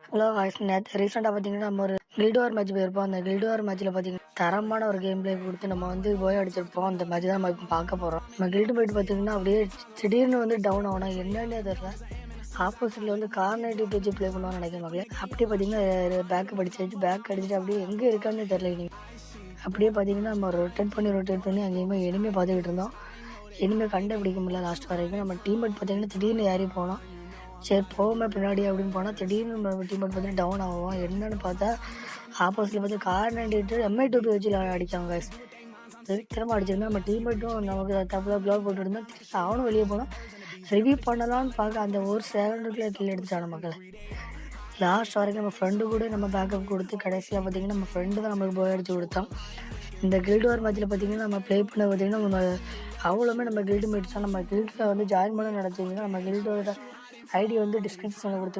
Hello voice நேற்று ரீசெண்டாக பார்த்தீங்கன்னா நம்ம ஒரு கில்டு வார் மேட்ச் போயிருப்போம். அந்த கில்டு வார் மேட்ச்சில் பார்த்தீங்கன்னா தரமான ஒரு கேம் பிளே கொடுத்து நம்ம வந்து போய் அடிச்சிருப்போம். அந்த மேட்ச் தான் நம்ம இப்போ பார்க்க போகிறோம். நம்ம கில்டு போயிட்டு பார்த்தீங்கன்னா அப்படியே திடீர்னு வந்து டவுன் ஆகணும் என்னன்னே தெரியல. ஆப்போசிட்டில் வந்து கார்னேட்டிவ் வச்சு ப்ளே பண்ணுவான்னு நினைக்கிறேன் மக்களே. அப்படியே பார்த்தீங்கன்னா பேக் அடிச்சுட்டு அப்படியே எங்கே இருக்கான்னு தெரியல. இனி அப்படியே பார்த்தீங்கன்னா நம்ம ரொட்டேட் பண்ணி அங்கேயுமே எனிமே பார்த்துக்கிட்டு இருந்தோம். எனிமே கண்டுபிடிக்க முடியல லாஸ்ட் வரைக்கும். நம்ம டீம்மேட் பார்த்தீங்கன்னா திடீர்னு ஏறி போனோம். சரி போவோமே பின்னாடி அப்படின்னு போனால் திடீர்னு நம்ம டீம்மேட் பார்த்துட்டு டவுன் ஆகும். என்னன்னு பார்த்தா ஆப்போசிட்டில் பார்த்து கார்னேட்டிட்டு MI2 வச்சு அடித்தாங்க. திரும்ப அடிச்சிருந்தா நம்ம டீம்மேட்டும் நமக்கு தப்பு ப்ளாக் போட்டு இருந்தால் அவனும் வெளியே போனோம். ரிவ்யூ பண்ணலான்னு பார்க்க அந்த ஒரு செகண்டுக்குள்ளே கில் எடுத்துட்டான மக்கள். லாஸ்ட் வரைக்கும் நம்ம ஃப்ரெண்டு கூட நம்ம பேக்கப் கொடுத்து கடைசியாக பார்த்தீங்கன்னா நம்ம ஃப்ரெண்டு தான் நம்மளுக்கு போய் அடிச்சு கொடுத்தோம். இந்த கில்டு வார் மேட்ச்சில் பார்த்தீங்கன்னா நம்ம ப்ளே பண்ண பார்த்தீங்கன்னா நம்ம அவ்வளோமே நம்ம கில்டு மேட்ஸ் தான். நம்ம கில்டில் வந்து ஜாயின் பண்ண நினச்சிங்கன்னா நம்ம கில்டோட ஐடி வந்து டிஸ்கிரிப்ஷனில் கொடுத்து